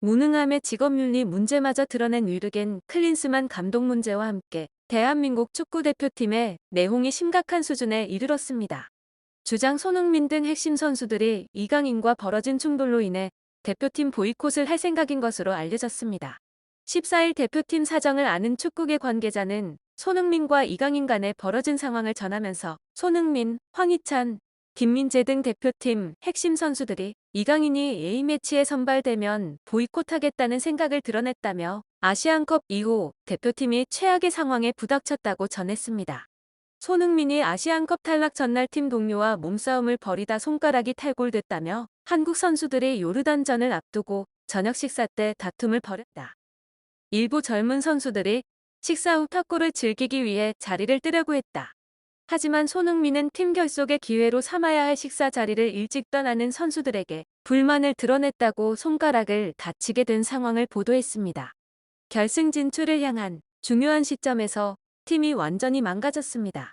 무능함의 직업윤리 문제마저 드러낸 위르겐 클린스만 감독 문제와 함께 대한민국 축구대표팀의 내홍이 심각한 수준에 이르렀습니다. 주장 손흥민 등 핵심 선수들이 이강인과 벌어진 충돌로 인해 대표팀 보이콧을 할 생각인 것으로 알려졌습니다. 14일 대표팀 사정을 아는 축구계 관계자는 손흥민과 이강인 간에 벌어진 상황을 전하면서 손흥민, 황희찬, 김민재 등 대표팀 핵심 선수들이 이강인이 A매치에 선발되면 보이콧하겠다는 생각을 드러냈다며 아시안컵 이후 대표팀이 최악의 상황에 부닥쳤다고 전했습니다. 손흥민이 아시안컵 탈락 전날 팀 동료와 몸싸움을 벌이다 손가락이 탈골됐다며 한국 선수들이 요르단전을 앞두고 저녁 식사 때 다툼을 벌였다. 일부 젊은 선수들이 식사 후 탁구를 즐기기 위해 자리를 뜨려고 했다. 하지만 손흥민은 팀 결속의 기회로 삼아야 할 식사 자리를 일찍 떠나는 선수들에게 불만을 드러냈다고 손가락을 다치게 된 상황을 보도했습니다. 결승 진출을 향한 중요한 시점에서 팀이 완전히 망가졌습니다.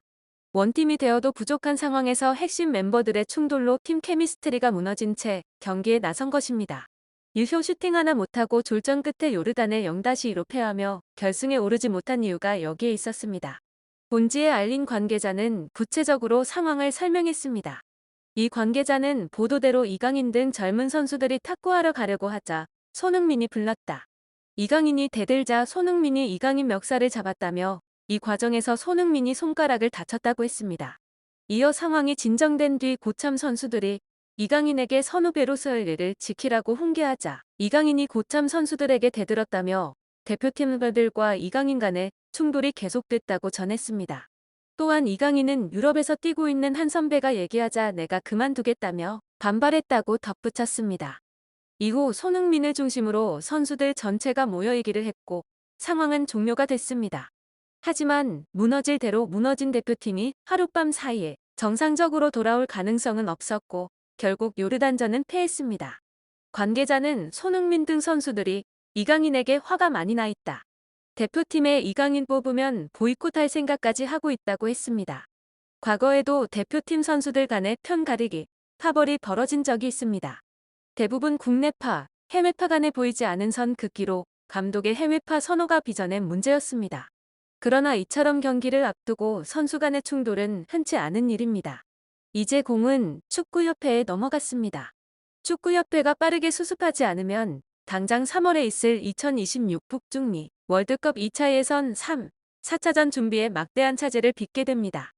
원팀이 되어도 부족한 상황에서 핵심 멤버들의 충돌로 팀 케미스트리가 무너진 채 경기에 나선 것입니다. 유효 슈팅 하나 못하고 졸전 끝에 요르단에 0-2로 패하며 결승에 오르지 못한 이유가 여기에 있었습니다. 본지에 알린 관계자는 구체적으로 상황을 설명했습니다. 이 관계자는 보도대로 이강인 등 젊은 선수들이 탁구하러 가려고 하자 손흥민이 불렀다. 이강인이 대들자 손흥민이 이강인 멱살을 잡았다며 이 과정에서 손흥민이 손가락을 다쳤다고 했습니다. 이어 상황이 진정된 뒤 고참 선수들이 이강인에게 선후배로서의 일을 지키라고 훈계하자 이강인이 고참 선수들에게 대들었다며 대표팀들과 이강인 간의 충돌이 계속됐다고 전했습니다. 또한 이강인은 유럽에서 뛰고 있는 한 선배가 얘기하자 내가 그만두겠다며 반발했다고 덧붙였습니다. 이후 손흥민을 중심으로 선수들 전체가 모여 얘기를 했고 상황은 종료가 됐습니다. 하지만 무너질 대로 무너진 대표팀이 하룻밤 사이에 정상적으로 돌아올 가능성은 없었고 결국 요르단전은 패했습니다. 관계자는 손흥민 등 선수들이 이강인에게 화가 많이 나 있다. 대표팀에 이강인 뽑으면 보이콧할 생각까지 하고 있다고 했습니다. 과거에도 대표팀 선수들 간의 편 가리기, 파벌이 벌어진 적이 있습니다. 대부분 국내파, 해외파 간에 보이지 않은 선 긋기로 감독의 해외파 선호가 빚어낸 문제였습니다. 그러나 이처럼 경기를 앞두고 선수 간의 충돌은 흔치 않은 일입니다. 이제 공은 축구협회에 넘어갔습니다. 축구협회가 빠르게 수습하지 않으면 당장 3월에 있을 2026 북중미 월드컵 2차 예선 3, 4차전 준비에 막대한 차질을 빚게 됩니다.